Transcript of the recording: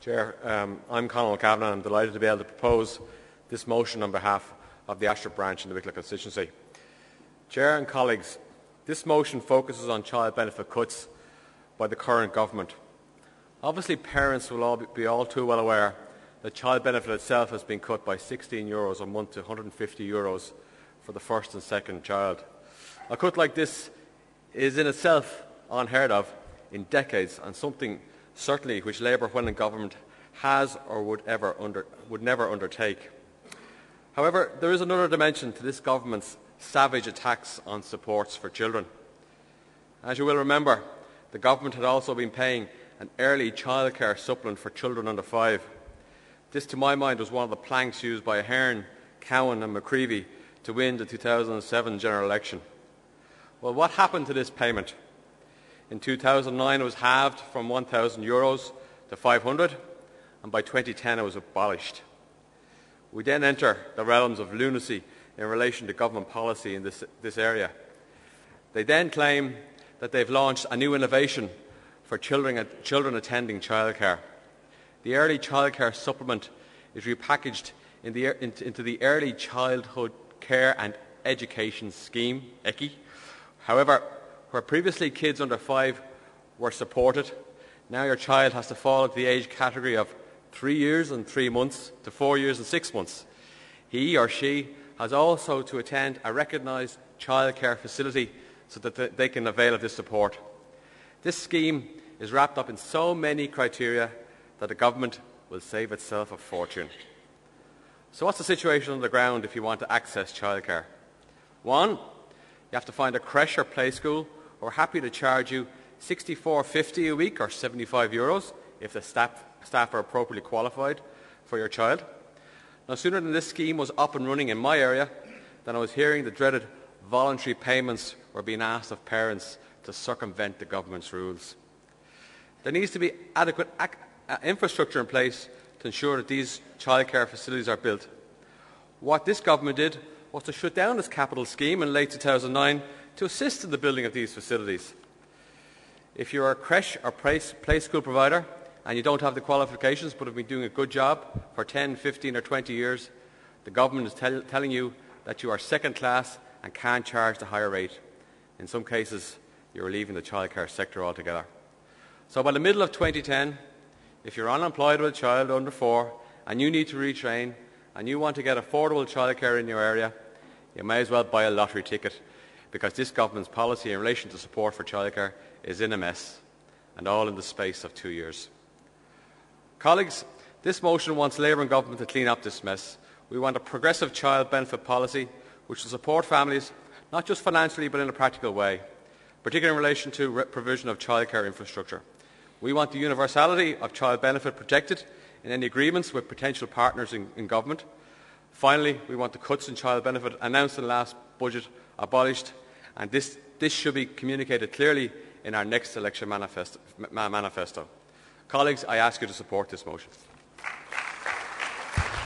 Chair, I'm Conall Kavanagh. I'm delighted to be able to propose this motion on behalf of the Ashford branch in the Wicklow constituency. Chair and colleagues, this motion focuses on child benefit cuts by the current government. Obviously, parents will be all too well aware that child benefit itself has been cut by €16 a month to €150 for the first and second child. A cut like this is in itself unheard of in decades, and something certainly which Labour, when in government, has or would never undertake. However, there is another dimension to this government's savage attacks on supports for children. As you will remember, the government had also been paying an early childcare supplement for children under 5. This, to my mind, was one of the planks used by Ahern, Cowan and McCreevy to win the 2007 general election. Well, what happened to this payment? In 2009 it was halved from €1,000 to 500, and by 2010 it was abolished. We then enter the realms of lunacy in relation to government policy in this area. They then claim that they've launched a new innovation for children attending childcare. The early childcare supplement is repackaged into the Early Childhood Care and Education Scheme, ECI. However, where previously kids under 5 were supported, now your child has to fall into the age category of 3 years and 3 months to 4 years and 6 months. He or she has also to attend a recognised childcare facility so that they can avail of this support. This scheme is wrapped up in so many criteria that the government will save itself a fortune. So what's the situation on the ground if you want to access childcare? 1, you have to find a creche or play school who are happy to charge you €64.50 a week or €75 if the staff are appropriately qualified for your child. No sooner than this scheme was up and running in my area than I was hearing the dreaded voluntary payments were being asked of parents to circumvent the government's rules. There needs to be adequate infrastructure in place to ensure that these childcare facilities are built. What this government did was to shut down this capital scheme in late 2009 to assist in the building of these facilities. If you are a creche or play school provider and you don't have the qualifications but have been doing a good job for 10, 15 or 20 years, the government is telling you that you are second class and can't charge the higher rate. In some cases, you are leaving the childcare sector altogether. So by the middle of 2010, if you're unemployed with a child under 4 and you need to retrain and you want to get affordable childcare in your area, you may as well buy a lottery ticket, because this government's policy in relation to support for childcare is in a mess, and all in the space of 2 years. Colleagues, this motion wants Labour and government to clean up this mess. We want a progressive child benefit policy which will support families not just financially but in a practical way, particularly in relation to provision of childcare infrastructure. We want the universality of child benefit protected in any agreements with potential partners in government. Finally, we want the cuts in child benefit announced in the last budget abolished, and this should be communicated clearly in our next election manifesto. Colleagues, I ask you to support this motion.